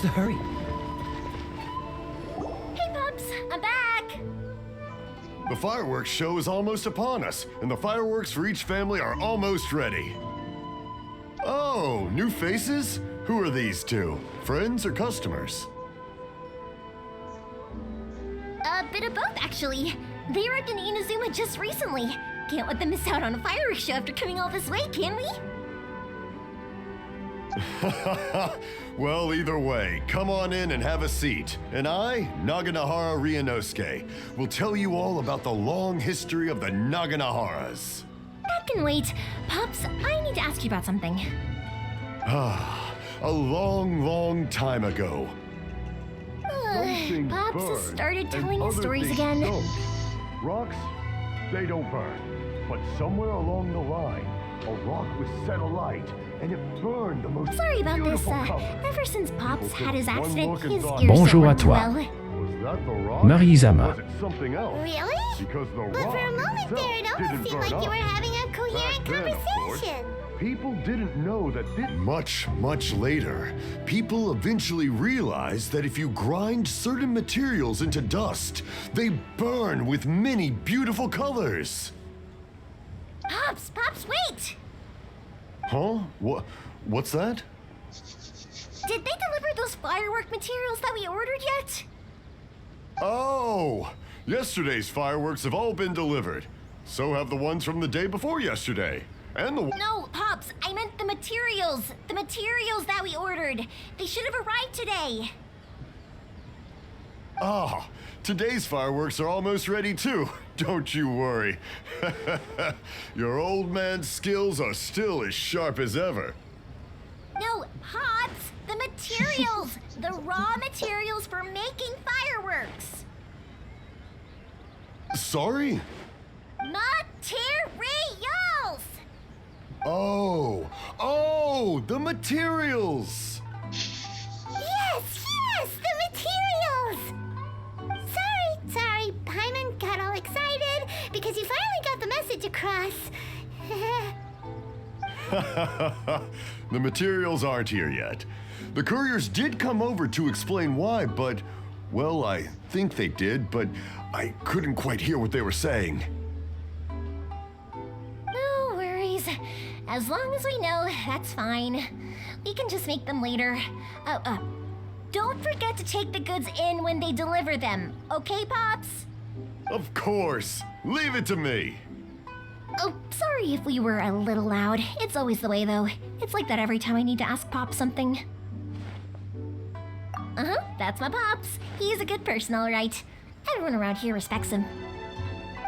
the hurry? Hey, Pops, I'm back! The fireworks show is almost upon us, and the fireworks for each family are almost ready. Oh, new faces? Who are these two? Friends or customers? A bit of both, actually. They arrived in Inazuma just recently. Can't let them miss out on a fireworks show after coming all this way, can we? Well, either way, come on in and have a seat. And I, Naganahara Ryunosuke, will tell you all about the long history of the Naganaharas. That can wait. Pops, I need to ask you about something. A long, long time ago. Pops has started telling us stories again. Don't. Rocks, they don't burn. But somewhere along the line, a rock was set alight, and it burned the most Sorry about this. beautiful color. Ever since Pops had his One accident, look and his thought, ears Bonjour don't à toi. work well. Was that the rock? Marie-Zama. Or was it something else? Really? Because the But rock for a moment itself there, it didn't almost seemed burn like you were up. having a coherent Back then, of course, conversation. people didn't know that much, much later, people eventually realized that if you grind certain materials into dust, they burn with many beautiful colors. Pops, wait! Huh? What's that? Did they deliver those firework materials that we ordered yet? Oh! Yesterday's fireworks have all been delivered. So have the ones from the day before yesterday. And the No, Pops, I meant the materials. The materials that we ordered. They should have arrived today. Ah, today's fireworks are almost ready too. Don't you worry. Your old man's skills are still as sharp as ever. No, Pops, the materials. The raw materials for making fireworks. Sorry? Materials! Oh, the materials. Yes, the materials! Sorry, Paimon got all excited because you finally got the message across. The materials aren't here yet. The couriers did come over to explain why, but, well, I think they did, but I couldn't quite hear what they were saying. No worries. As long as we know, that's fine. We can just make them later. Don't forget to take the goods in when they deliver them, okay, Pops? Of course. Leave it to me. Oh, sorry if we were a little loud. It's always the way, though. It's like that every time I need to ask Pop something. That's my Pops. He's a good person, all right. Everyone around here respects him.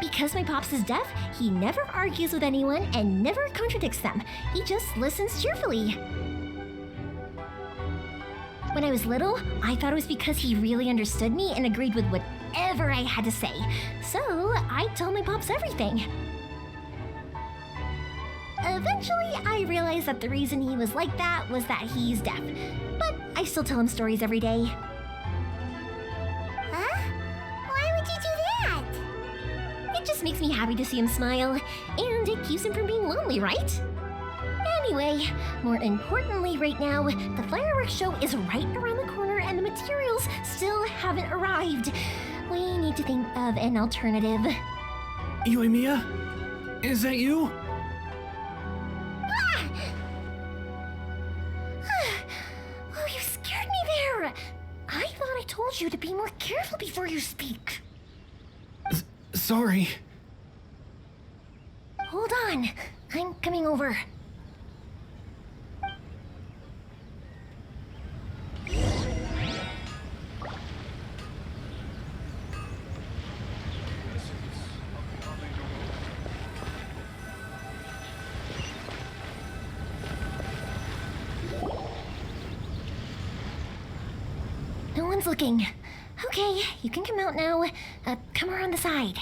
Because my Pops is deaf, he never argues with anyone and never contradicts them. He just listens cheerfully. When I was little, I thought it was because he really understood me and agreed with whatever I had to say. So I told my Pops everything. Eventually, I realized that the reason he was like that was that he's deaf. But I still tell him stories every day. Huh? Why would you do that? It just makes me happy to see him smile, and it keeps him from being lonely, right? Anyway, more importantly right now, the fireworks show is right around the corner and the materials still haven't arrived. We need to think of an alternative. Yoimiya? Is that you? Oh, you scared me there! I thought I told you to be more careful before you speak. Sorry. Hold on, I'm coming over. No one's looking. Okay, you can come out now. Come around the side.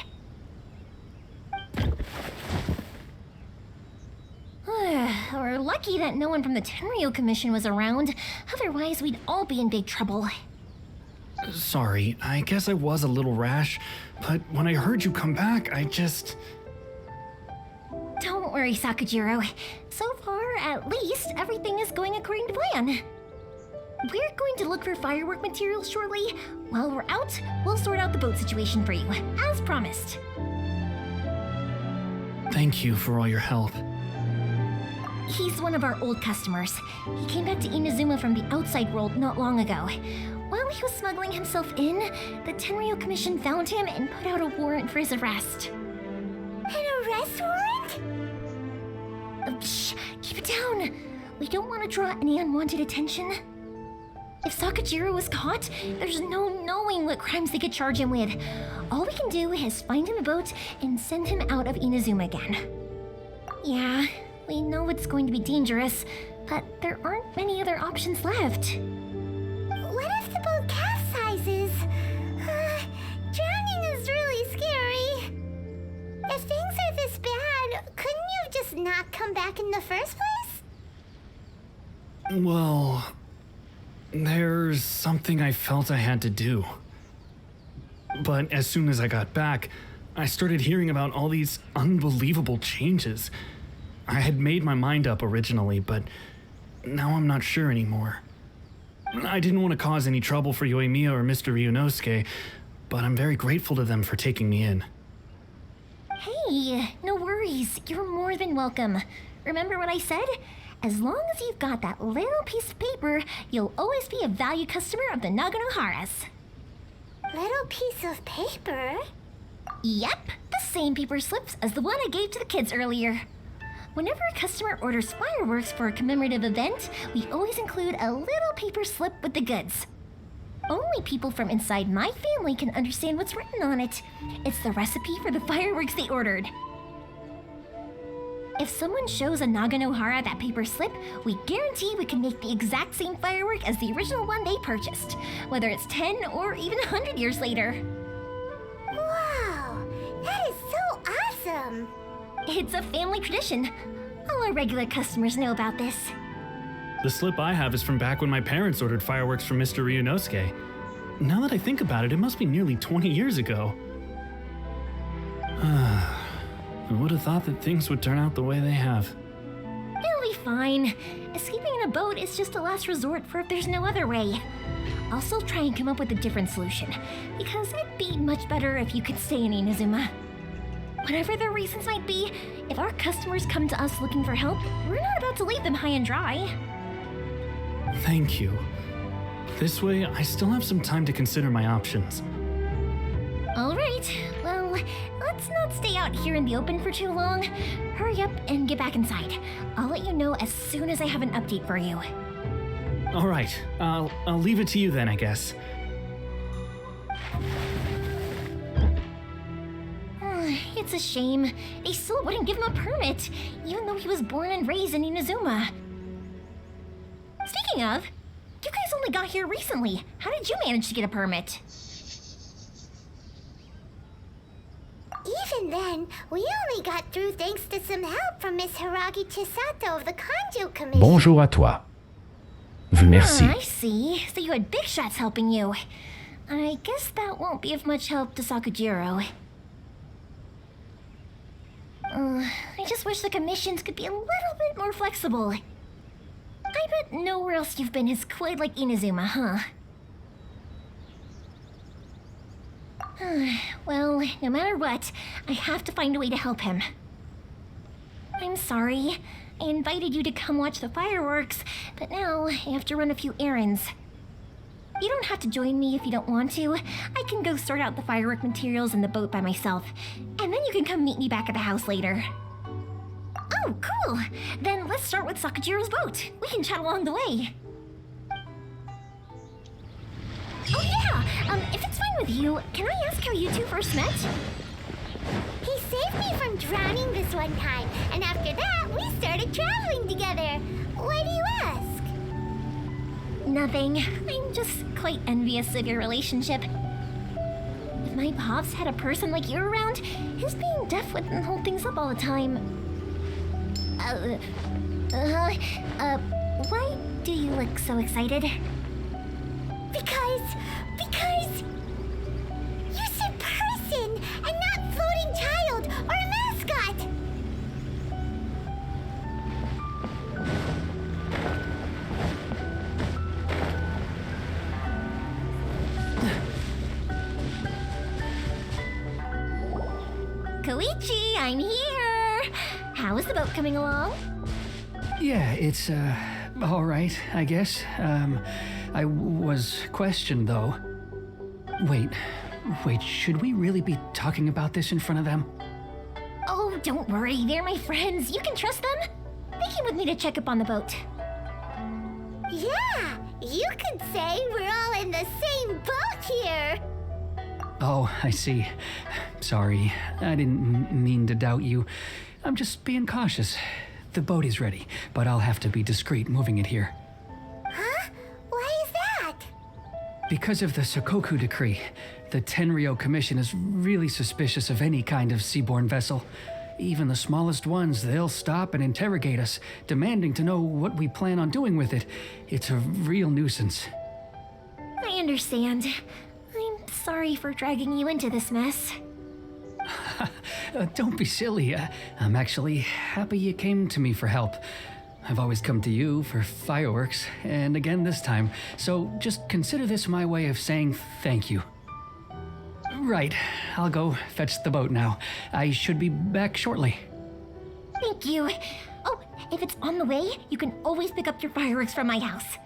We're lucky that no one from the Tenryo Commission was around. Otherwise, we'd all be in big trouble. Sorry, I guess I was a little rash, but when I heard you come back, I just... Don't worry, Sakujirou. So far, at least, everything is going according to plan. We're going to look for firework materials shortly. While we're out, we'll sort out the boat situation for you, as promised. Thank you for all your help. He's one of our old customers. He came back to Inazuma from the outside world not long ago. While he was smuggling himself in, the Tenryo Commission found him and put out a warrant for his arrest. An arrest warrant? Shh, keep it down. We don't want to draw any unwanted attention. If Sakujirou was caught, there's no knowing what crimes they could charge him with. All we can do is find him a boat and send him out of Inazuma again. Yeah, we know it's going to be dangerous, but there aren't many other options left. What if the boat capsizes? Drowning is really scary. If things are this bad, couldn't you just not come back in the first place? Well, there's something I felt I had to do. But as soon as I got back, I started hearing about all these unbelievable changes. I had made my mind up originally, but now I'm not sure anymore. I didn't want to cause any trouble for Yoimiya or Mr. Ryunosuke, but I'm very grateful to them for taking me in. Hey, no worries. You're more than welcome. Remember what I said? As long as you've got that little piece of paper, you'll always be a valued customer of the Naganohara's. Little piece of paper? Yep, the same paper slips as the one I gave to the kids earlier. Whenever a customer orders fireworks for a commemorative event, we always include a little paper slip with the goods. Only people from inside my family can understand what's written on it. It's the recipe for the fireworks they ordered. If someone shows a Naganohara that paper slip, we guarantee we can make the exact same firework as the original one they purchased, whether it's 10 or even 100 years later. Wow, that is so awesome! It's a family tradition. All our regular customers know about this. The slip I have is from back when my parents ordered fireworks from Mr. Ryunosuke. Now that I think about it, it must be nearly 20 years ago. I would have thought that things would turn out the way they have. It'll be fine. Escaping in a boat is just a last resort for if there's no other way. I'll still try and come up with a different solution, because it'd be much better if you could stay in Inazuma. Whatever their reasons might be, if our customers come to us looking for help, we're not about to leave them high and dry. Thank you. This way, I still have some time to consider my options. All right, well, let's not stay out here in the open for too long. Hurry up and get back inside. I'll let you know as soon as I have an update for you. All right, I'll leave it to you then, I guess. It's a shame. They still wouldn't give him a permit, even though he was born and raised in Inazuma. Speaking of, you guys only got here recently. How did you manage to get a permit? Even then, we only got through thanks to some help from Miss Hiragi Chisato of the Kanjo Commission. Bonjour à toi. Merci. I see. So you had big shots helping you. I guess that won't be of much help to Sakujirou. I just wish the commissions could be a little bit more flexible. I bet nowhere else you've been is quite like Inazuma, huh? Well, no matter what, I have to find a way to help him. I'm sorry. I invited you to come watch the fireworks, but now I have to run a few errands. You don't have to join me if you don't want to. I can go sort out the firework materials in the boat by myself, and then you can come meet me back at the house later. Oh, cool! Then let's start with Sakujirou's boat. We can chat along the way. Oh yeah! If it's fine with you, can I ask how you two first met? He saved me from drowning this one time, and after that, we started traveling together. Why do you ask? Nothing. I'm just quite envious of your relationship. If my pops had a person like you around, his being deaf wouldn't hold things up all the time. Why do you look so excited? Because you said person and not floating child or mascot. Koichi, I'm here! How is the boat coming along? Yeah, it's, all right, I guess. I was questioned, though. Wait, should we really be talking about this in front of them? Oh, don't worry, they're my friends. You can trust them. They came with me to check up on the boat. Yeah, you could say we're all in the same boat here. Oh, I see. Sorry, I didn't mean to doubt you. I'm just being cautious. The boat is ready, but I'll have to be discreet moving it here. Huh? Why is that? Because of the Sokoku decree, the Tenryou Commission is really suspicious of any kind of seaborne vessel. Even the smallest ones, they'll stop and interrogate us, demanding to know what we plan on doing with it. It's a real nuisance. I understand. I'm sorry for dragging you into this mess. Don't be silly. I'm actually happy you came to me for help. I've always come to you for fireworks, and again this time, so just consider this my way of saying thank you. Right, I'll go fetch the boat now. I should be back shortly. Thank you. Oh, if it's on the way, you can always pick up your fireworks from my house.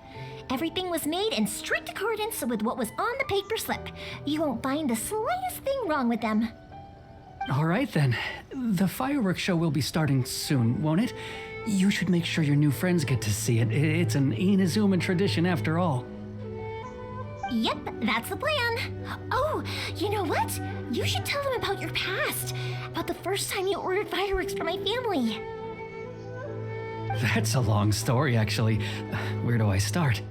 Everything was made in strict accordance with what was on the paper slip. You won't find the slightest thing wrong with them. All right then. The fireworks show will be starting soon, won't it? You should make sure your new friends get to see it. It's an Inazuman tradition after all. Yep, that's the plan. Oh, you know what? You should tell them about your past. About the first time you ordered fireworks for my family. That's a long story, actually. Where do I start?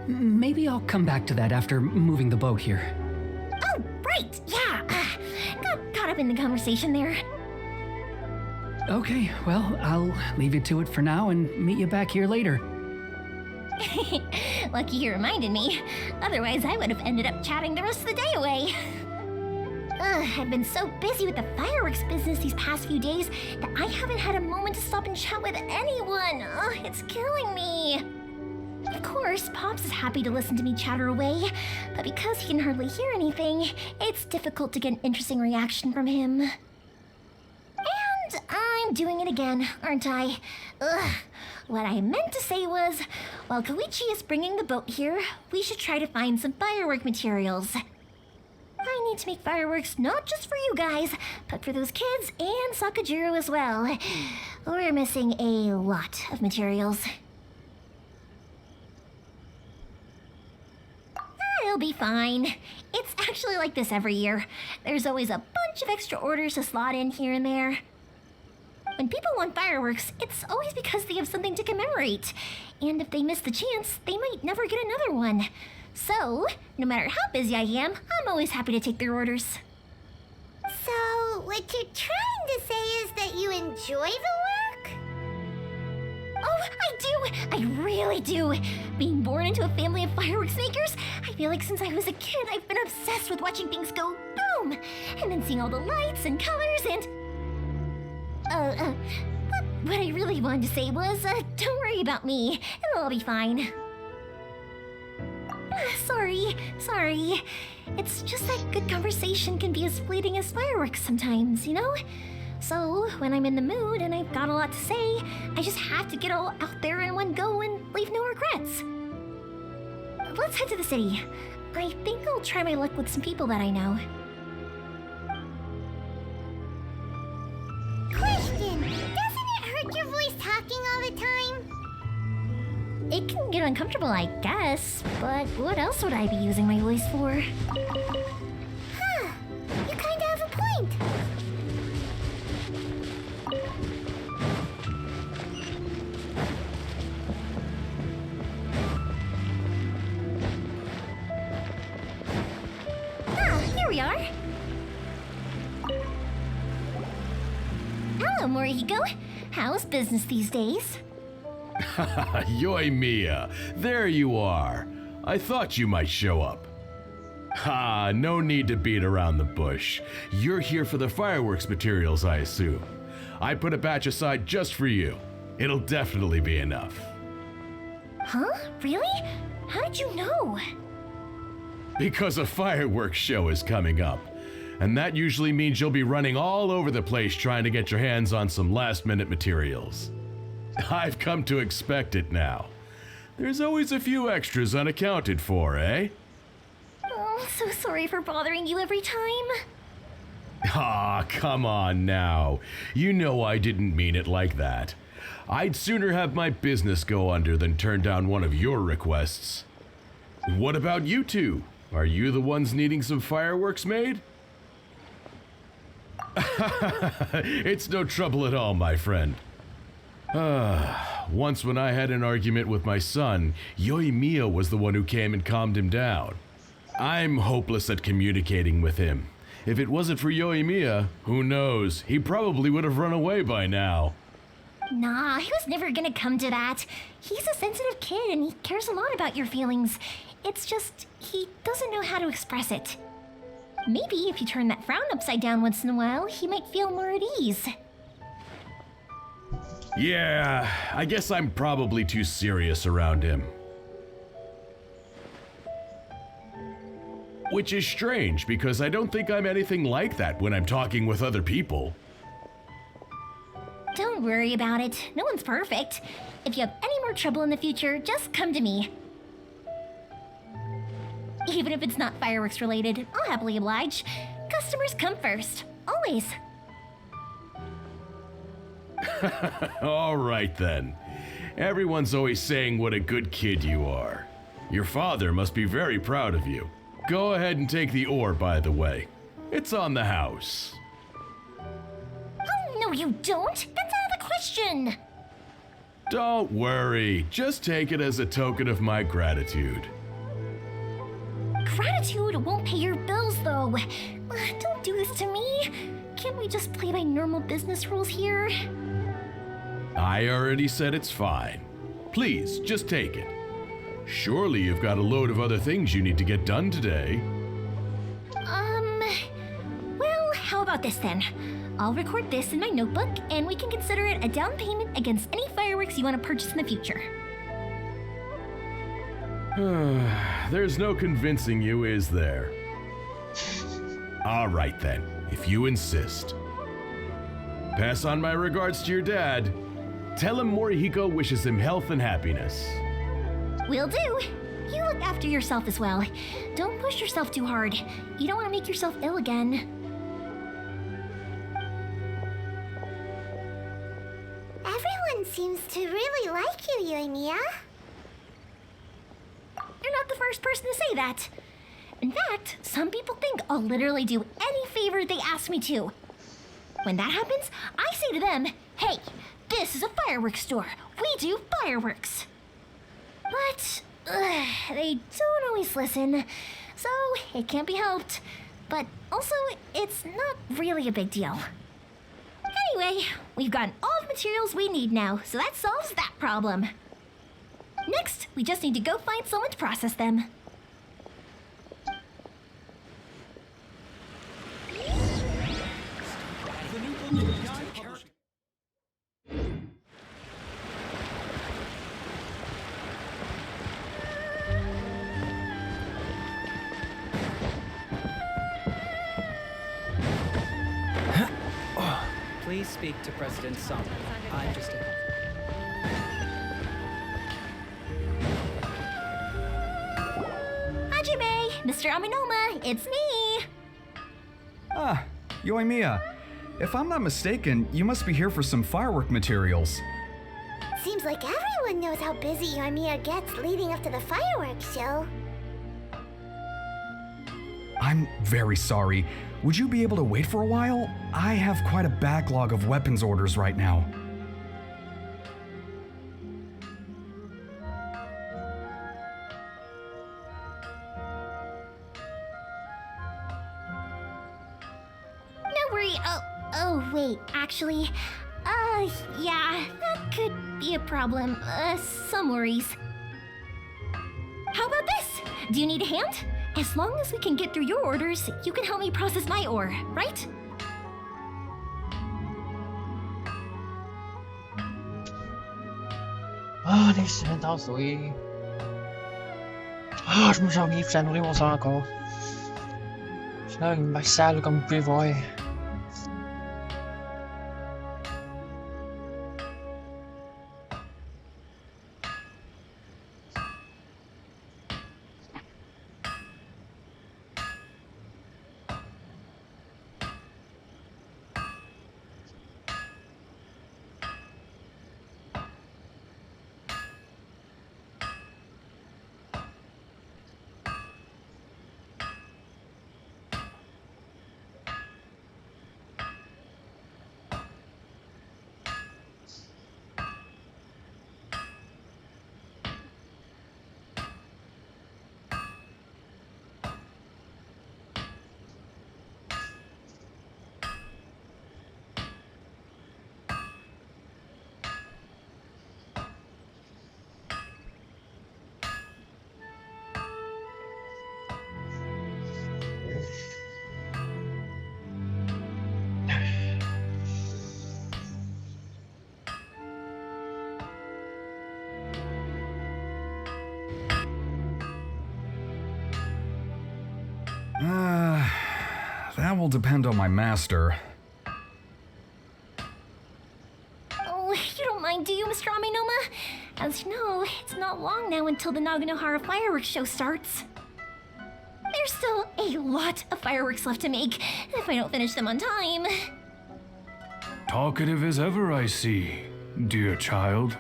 Maybe I'll come back to that after moving the boat here. Oh, right, yeah. Got caught up in the conversation there. Okay, well, I'll leave you to it for now and meet you back here later. Lucky you reminded me. Otherwise, I would have ended up chatting the rest of the day away. I've been so busy with the fireworks business these past few days that I haven't had a moment to stop and chat with anyone. It's killing me. Of course, Pops is happy to listen to me chatter away, but because he can hardly hear anything, it's difficult to get an interesting reaction from him. And I'm doing it again, aren't I? What I meant to say was, while Koichi is bringing the boat here, we should try to find some firework materials. I need to make fireworks not just for you guys, but for those kids and Sakujirou as well. We're missing a lot of materials. It'll be fine. It's actually like this every year. There's always a bunch of extra orders to slot in here and there. When people want fireworks, it's always because they have something to commemorate. And if they miss the chance, they might never get another one. So, no matter how busy I am, I'm always happy to take their orders. So, what you're trying to say is that you enjoy the work? Oh, I do! I really do! Being born into a family of fireworks makers, I feel like since I was a kid, I've been obsessed with watching things go boom! And then seeing all the lights and colors and... What I really wanted to say was, don't worry about me. It'll all be fine. Sorry. It's just that good conversation can be as fleeting as fireworks sometimes, you know? So, when I'm in the mood and I've got a lot to say, I just have to get all out there in one go and leave no regrets. Let's head to the city. I think I'll try my luck with some people that I know. Question! Doesn't it hurt your voice talking all the time? It can get uncomfortable, I guess, but what else would I be using my voice for? Huh. You kinda have a point. Here we are. Hello, Morihiko. How's business these days? Yoimiya, there you are. I thought you might show up. Ha, no need to beat around the bush. You're here for the fireworks materials, I assume. I put a batch aside just for you. It'll definitely be enough. Huh? Really? How did you know? Because a fireworks show is coming up. And that usually means you'll be running all over the place trying to get your hands on some last-minute materials. I've come to expect it now. There's always a few extras unaccounted for, eh? Oh, so sorry for bothering you every time. Ah, come on now. You know I didn't mean it like that. I'd sooner have my business go under than turn down one of your requests. What about you two? Are you the ones needing some fireworks made? It's no trouble at all, my friend. Once when I had an argument with my son, Yoimiya was the one who came and calmed him down. I'm hopeless at communicating with him. If it wasn't for Yoimiya, who knows, he probably would have run away by now. Nah, he was never gonna come to that. He's a sensitive kid and he cares a lot about your feelings. It's just, he doesn't know how to express it. Maybe if you turn that frown upside down once in a while, he might feel more at ease. Yeah, I guess I'm probably too serious around him. Which is strange, because I don't think I'm anything like that when I'm talking with other people. Don't worry about it. No one's perfect. If you have any more trouble in the future, just come to me. Even if it's not fireworks related, I'll happily oblige. Customers come first. Always. All right then. Everyone's always saying what a good kid you are. Your father must be very proud of you. Go ahead and take the ore, by the way. It's on the house. Oh, no you don't. That's out of the question. Don't worry. Just take it as a token of my gratitude. Gratitude won't pay your bills, though. Don't do this to me. Can't we just play by normal business rules here? I already said it's fine. Please, just take it. Surely you've got a load of other things you need to get done today. Well, how about this then? I'll record this in my notebook, and we can consider it a down payment against any fireworks you want to purchase in the future. There's no convincing you, is there? All right then, if you insist. Pass on my regards to your dad. Tell him Morihiko wishes him health and happiness. Will do. You look after yourself as well. Don't push yourself too hard. You don't want to make yourself ill again. Everyone seems to really like you, Yoimiya. You're not the first person to say that. In fact, some people think I'll literally do any favor they ask me to. When that happens, I say to them, hey, this is a fireworks store. We do fireworks. But they don't always listen, so it can't be helped. But also, it's not really a big deal. Anyway, we've gotten all the materials we need now, so that solves that problem. Next, we just need to go find someone to process them. Please speak to President Song. I'm just a... Hajime, Mr. Aminoma, it's me. Ah, Yoimiya. If I'm not mistaken, you must be here for some firework materials. Seems like everyone knows how busy Yoimiya gets leading up to the fireworks show. I'm very sorry. Would you be able to wait for a while? I have quite a backlog of weapons orders right now. No worry. Oh, wait, actually, yeah, that could be a problem. Some worries. How about this? Do you need a hand? As long as we can get through your orders, you can help me process my ore, right? Ah, les scènes dans oui. Ah, je me sens vivre, ça nourrit mon sang encore. Là, une baissale comme vous pouvez voir. That will depend on my master. Oh, you don't mind, do you, Mr. Amenoma? As you know, it's not long now until the Naganohara fireworks show starts. There's still a lot of fireworks left to make if I don't finish them on time. Talkative as ever, I see, dear child.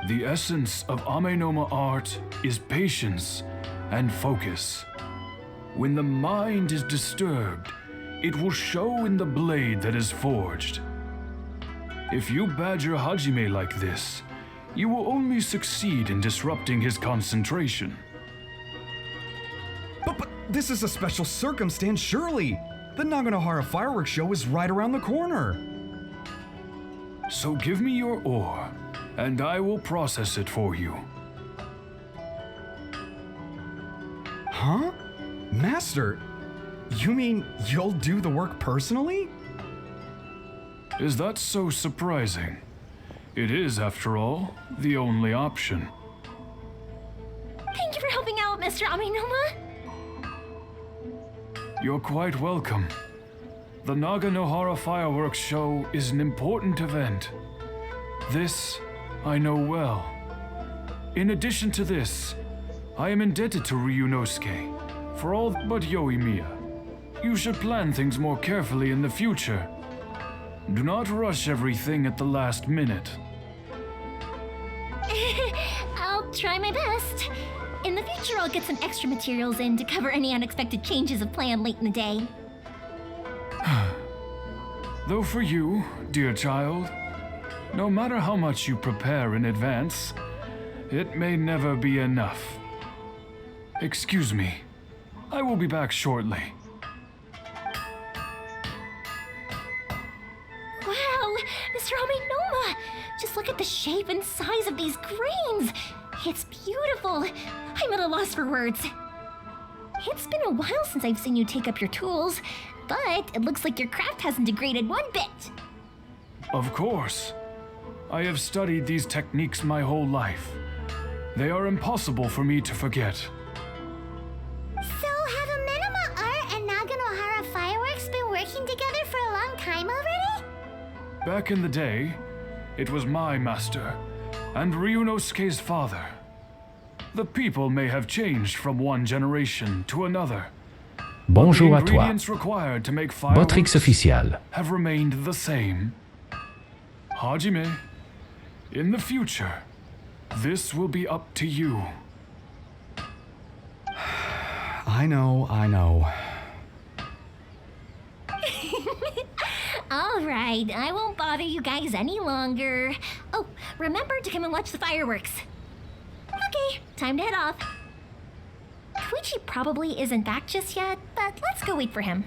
The essence of Amenoma art is patience and focus. When the mind is disturbed, it will show in the blade that is forged. If you badger Hajime like this, you will only succeed in disrupting his concentration. But this is a special circumstance, surely. The Naganohara fireworks show is right around the corner. So give me your ore, and I will process it for you. Huh? Master, you mean you'll do the work personally? Is that so surprising? It is, after all, the only option. Thank you for helping out, Mr. Amenoma. You're quite welcome. The Naganohara fireworks show is an important event. This I know well. In addition to this, I am indebted to Ryunosuke for all but Yoimiya. You should plan things more carefully in the future. Do not rush everything at the last minute. I'll try my best. In the future, I'll get some extra materials in to cover any unexpected changes of plan late in the day. Though for you, dear child, no matter how much you prepare in advance, it may never be enough. Excuse me. I will be back shortly. Wow, Mr. Amenoma! Just look at the shape and size of these grains! It's beautiful! I'm at a loss for words. It's been a while since I've seen you take up your tools, but it looks like your craft hasn't degraded one bit. Of course. I have studied these techniques my whole life. They are impossible for me to forget. So have Amenoma Art and Naganohara Fireworks been working together for a long time already? Back in the day, it was my master, and Ryunosuke's father. The people may have changed from one generation to another. Bonjour but à the toi. ingredients required to make fireworks Botrix official. have remained the same. Hajime, in the future, this will be up to you. I know. All right, I won't bother you guys any longer. Oh, remember to come and watch the fireworks. Okay, time to head off. Koichi probably isn't back just yet, but let's go wait for him.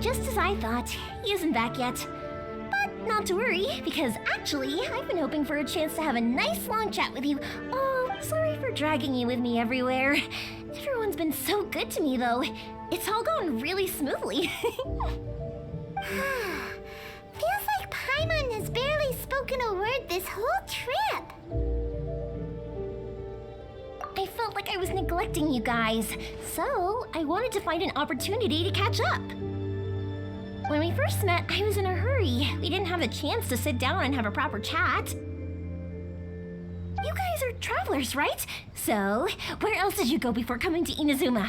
just as I thought, he isn't back yet. But not to worry, because actually, I've been hoping for a chance to have a nice long chat with you. Oh, sorry for dragging you with me everywhere. Everyone's been so good to me, though. It's all gone really smoothly. Feels like Paimon has barely spoken a word this whole trip. I felt like I was neglecting you guys, so I wanted to find an opportunity to catch up. When we first met, I was in a hurry. We didn't have the chance to sit down and have a proper chat. You guys are travelers, right? So, where else did you go before coming to Inazuma?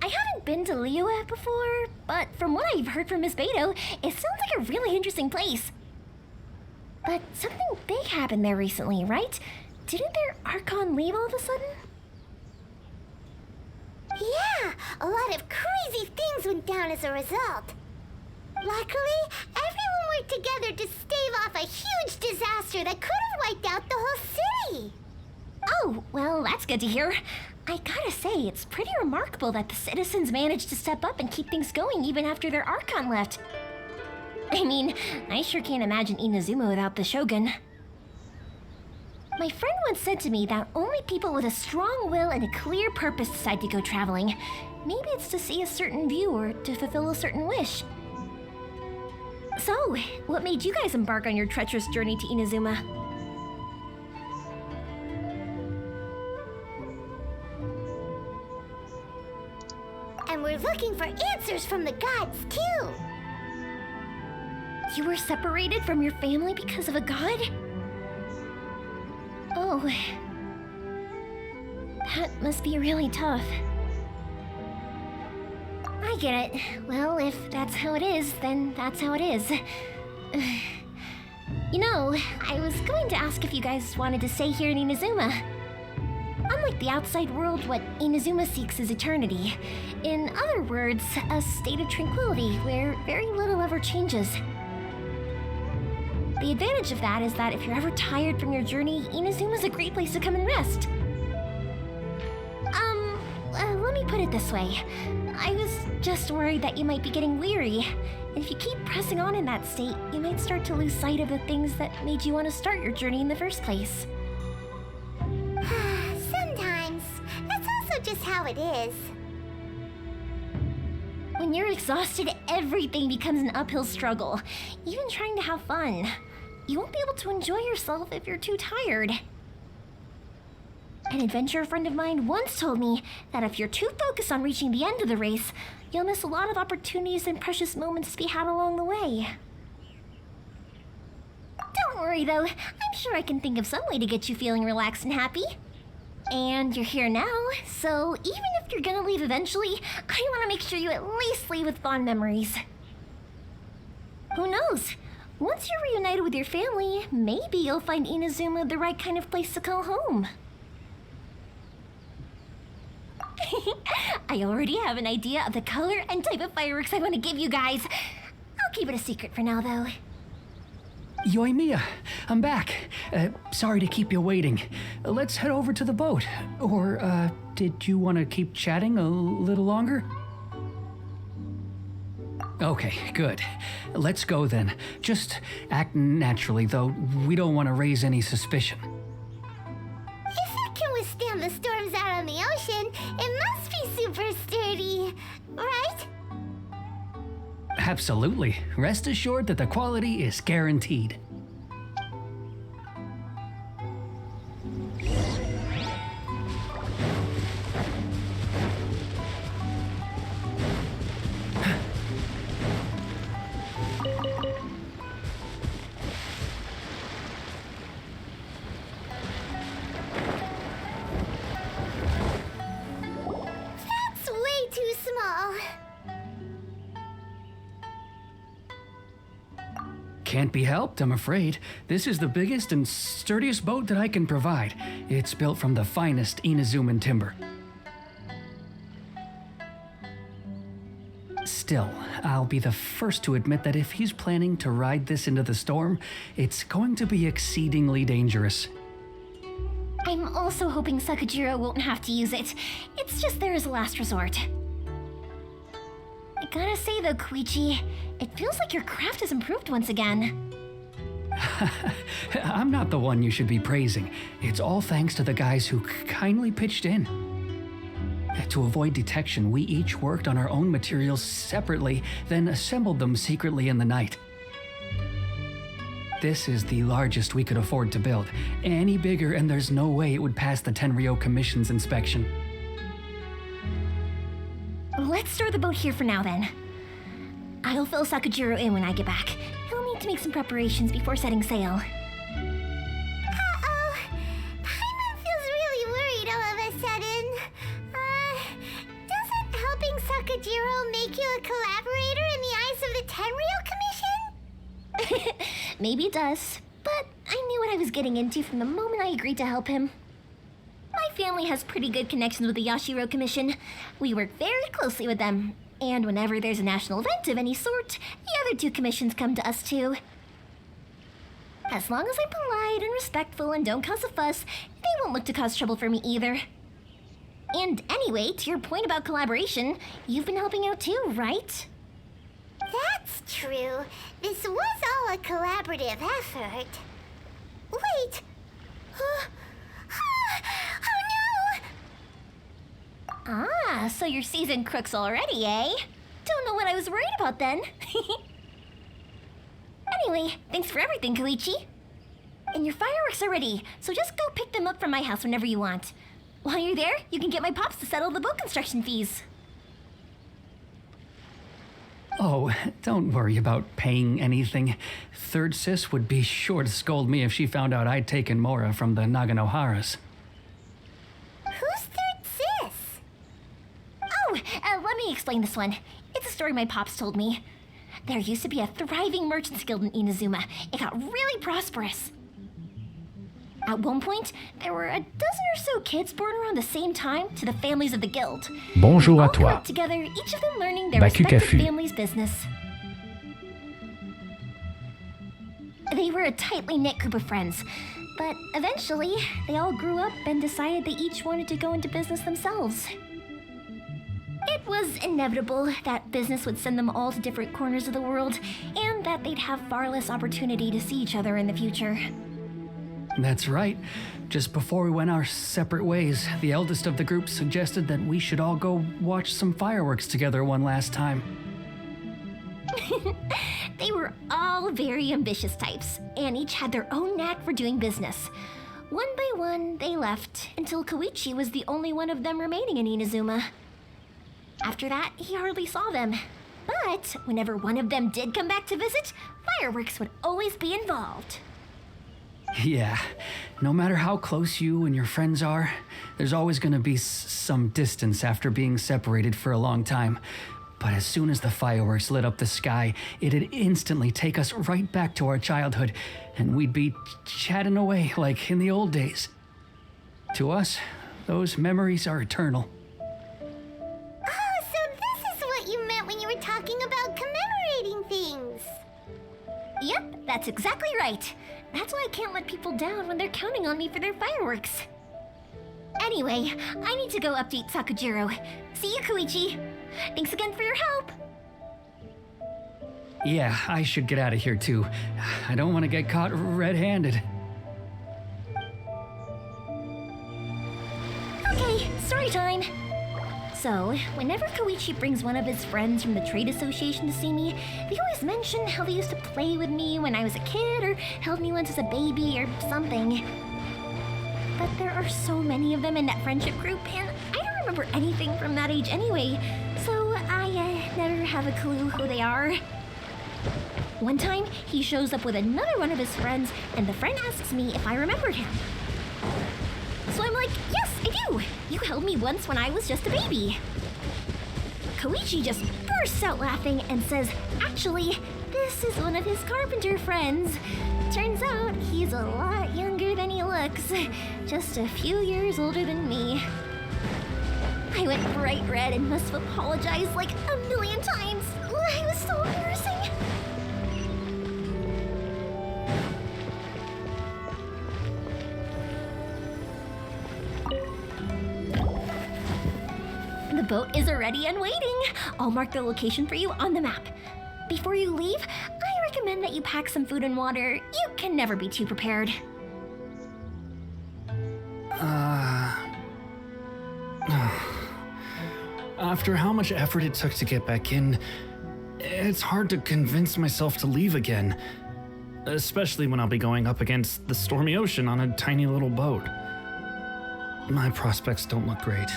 I haven't been to Liyue before, but from what I've heard from Miss Beto, it sounds like a really interesting place. But something big happened there recently, right? Didn't their Archon leave all of a sudden? Yeah, a lot of crazy things went down as a result. Luckily, everyone worked together to stave off a huge disaster that could have wiped out the whole city. Oh, well, that's good to hear. I gotta say, it's pretty remarkable that the citizens managed to step up and keep things going even after their Archon left. I mean, I sure can't imagine Inazuma without the Shogun. My friend once said to me that only people with a strong will and a clear purpose decide to go traveling. Maybe it's to see a certain view or to fulfill a certain wish. So, what made you guys embark on your treacherous journey to Inazuma? And we're looking for answers from the gods, too. You were separated from your family because of a god? Oh. That must be really tough. I get it. Well, if that's how it is, then that's how it is. You know, I was going to ask if you guys wanted to stay here in Inazuma. Unlike the outside world, what Inazuma seeks is eternity. In other words, a state of tranquility where very little ever changes. The advantage of that is that if you're ever tired from your journey, Inazuma's a great place to come and rest. Let me put it this way. I was just worried that you might be getting weary. And if you keep pressing on in that state, you might start to lose sight of the things that made you want to start your journey in the first place. Sometimes. That's also just how it is. When you're exhausted, everything becomes an uphill struggle. Even trying to have fun. You won't be able to enjoy yourself if you're too tired. An adventurer friend of mine once told me that if you're too focused on reaching the end of the race, you'll miss a lot of opportunities and precious moments to be had along the way. Don't worry though, I'm sure I can think of some way to get you feeling relaxed and happy. And you're here now, so even if you're gonna leave eventually, I want to make sure you at least leave with fond memories. Who knows? Once you're reunited with your family, maybe you'll find Inazuma the right kind of place to call home. I already have an idea of the color and type of fireworks I want to give you guys. I'll keep it a secret for now, though. Yoimiya, I'm back. Sorry to keep you waiting. Let's head over to the boat. Or, did you want to keep chatting a little longer? Okay, good. Let's go then. Just act naturally, though we don't want to raise any suspicion. If it can withstand the storms out on the ocean, it must be super sturdy, right? Absolutely. Rest assured that the quality is guaranteed. That's way too small. Can't be helped, I'm afraid. This is the biggest and sturdiest boat that I can provide. It's built from the finest Inazuman timber. Still, I'll be the first to admit that if he's planning to ride this into the storm, it's going to be exceedingly dangerous. I'm also hoping Sakujirou won't have to use it. It's just there as a last resort. I gotta say though, Koichi, it feels like your craft has improved once again. I'm not the one you should be praising. It's all thanks to the guys who kindly pitched in. To avoid detection, we each worked on our own materials separately, then assembled them secretly in the night. This is the largest we could afford to build. Any bigger and there's no way it would pass the Tenryou Commission's inspection. Let's store the boat here for now then. I'll fill Sakujirou in when I get back. He'll need to make some preparations before setting sail. Uh-oh. Paimon feels really worried all of a sudden. Doesn't helping Sakujirou make you a collaborator in the eyes of the Tenryou Commission? Maybe it does, but I knew what I was getting into from the moment I agreed to help him. My family has pretty good connections with the Yashiro Commission. We work very closely with them, and whenever there's a national event of any sort, the other two commissions come to us too. As long as I'm polite and respectful and don't cause a fuss, they won't look to cause trouble for me either. And anyway, to your point about collaboration, you've been helping out too, right? That's true. This was all a collaborative effort. Wait. Oh no! Ah, so you're seasoned crooks already, eh? Don't know what I was worried about then. Anyway, thanks for everything, Koichi. And your fireworks are ready, so just go pick them up from my house whenever you want. While you're there, you can get my pops to settle the boat construction fees. Oh, don't worry about paying anything. Third Sis would be sure to scold me if she found out I'd taken Mora from the Naganoharas. Who's Third Sis? Oh, let me explain this one. It's a story my pops told me. There used to be a thriving merchants guild in Inazuma. It got really prosperous. At one point, there were a dozen or so kids born around the same time to the families of the guild. Bonjour All à grew toi. up together, each of them learning their Baku respective Cafu. family's business. They were a tightly knit group of friends, but eventually, they all grew up and decided they each wanted to go into business themselves. It was inevitable that business would send them all to different corners of the world, and that they'd have far less opportunity to see each other in the future. That's right. Just before we went our separate ways, the eldest of the group suggested that we should all go watch some fireworks together one last time. They were all very ambitious types, and each had their own knack for doing business. One by one, they left, until Koichi was the only one of them remaining in Inazuma. After that, he hardly saw them. But whenever one of them did come back to visit, fireworks would always be involved. Yeah, no matter how close you and your friends are, there's always going to be some distance after being separated for a long time. But as soon as the fireworks lit up the sky, it'd instantly take us right back to our childhood, and we'd be chatting away like in the old days. To us, those memories are eternal. Oh, so this is what you meant when you were talking about commemorating things. Yep, that's exactly right. That's why I can't let people down when they're counting on me for their fireworks. Anyway, I need to go update Sakujirou. See you, Koichi. Thanks again for your help. Yeah, I should get out of here too. I don't want to get caught red-handed. Okay, story time. So, whenever Koichi brings one of his friends from the trade association to see me, they always mention how they used to play with me when I was a kid or held me once as a baby or something. But there are so many of them in that friendship group, and I don't remember anything from that age anyway, so I never have a clue who they are. One time, he shows up with another one of his friends, and the friend asks me if I remembered him. So I'm like, yes, I do! You held me once when I was just a baby. Koichi just bursts out laughing and says, actually, this is one of his carpenter friends. Turns out he's a lot younger than he looks. Just a few years older than me. I went bright red and must have apologized like a million times. boat is ready and waiting. I'll mark the location for you on the map. Before you leave, I recommend that you pack some food and water. You can never be too prepared. After how much effort it took to get back in, it's hard to convince myself to leave again. Especially when I'll be going up against the stormy ocean on a tiny little boat. My prospects don't look great.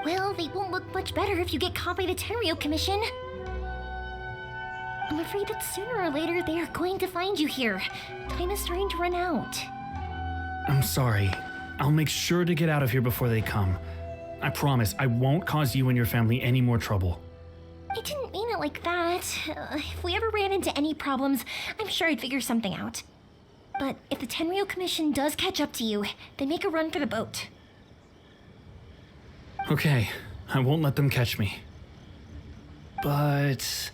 Well, they won't look much better if you get caught by the Tenryou Commission. I'm afraid that sooner or later they are going to find you here. Time is starting to run out. I'm sorry. I'll make sure to get out of here before they come. I promise I won't cause you and your family any more trouble. I didn't mean it like that. If we ever ran into any problems, I'm sure I'd figure something out. But if the Tenryou Commission does catch up to you, then make a run for the boat. Okay, I won't let them catch me. But...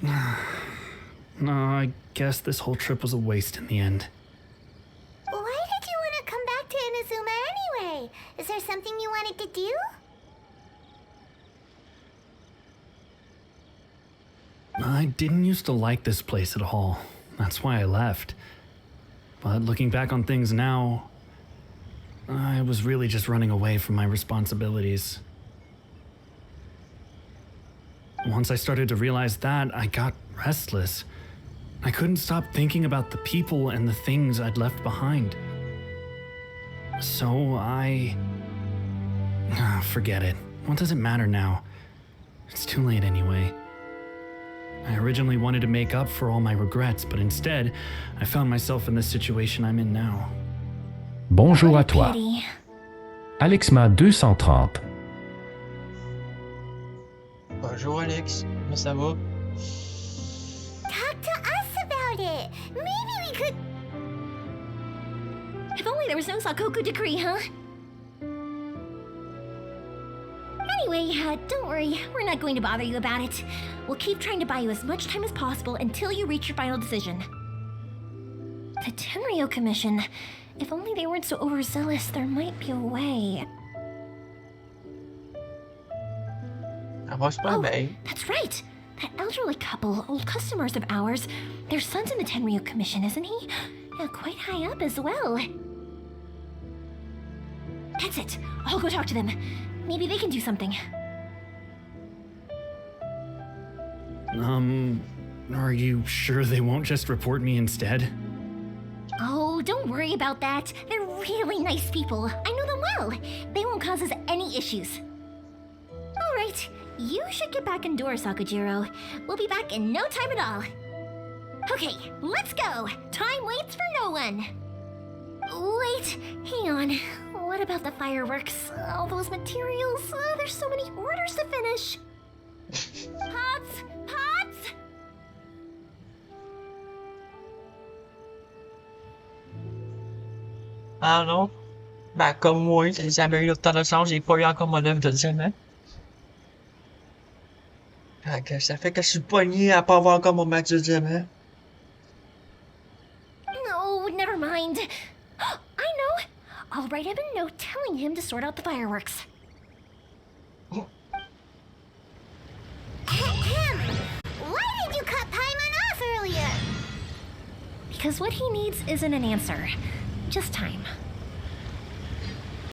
no, I guess this whole trip was a waste in the end. Why did you want to come back to Inazuma anyway? Is there something you wanted to do? I didn't used to like this place at all. That's why I left. But looking back on things now, I was really just running away from my responsibilities. Once I started to realize that, I got restless. I couldn't stop thinking about the people and the things I'd left behind. So forget it. What does it matter now? It's too late anyway. I originally wanted to make up for all my regrets, but instead, I found myself in the situation I'm in now. Bonjour à What a toi. pity. Alexma 230. Bonjour Alex, comment ça va? Talk to us about it. Maybe we could... If only there was no Sakoku decree, huh? Anyway, don't worry. We're not going to bother you about it. We'll keep trying to buy you as much time as possible until you reach your final decision. The Tenryou Commission. If only they weren't so overzealous, there might be a way. Ça va super bien. That's right! That elderly couple, old customers of ours, their son's in the Tenryou Commission, isn't he? Yeah, quite high up as well. That's it. I'll go talk to them. Maybe they can do something. Are you sure they won't just report me instead? Oh, don't worry about that. They're really nice people. I know them well. They won't cause us any issues. All right, you should get back indoors, Sakujirou. We'll be back in no time at all. Okay, let's go. Time waits for no one. Wait, hang on. What about the fireworks? All those materials? There's so many orders to finish. Pots! Pots! Ah non? Ben comme moi, j'ai jamais eu autant de chance, j'ai pas eu encore mon œuvre de diamant. Ça fait que je suis pogné à pas avoir encore mon max de diamant. No, never mind. I know. I'll write him a note telling him to sort out the fireworks. Ahem. Why did you cut Paimon off earlier? Because what he needs isn't an answer, just time.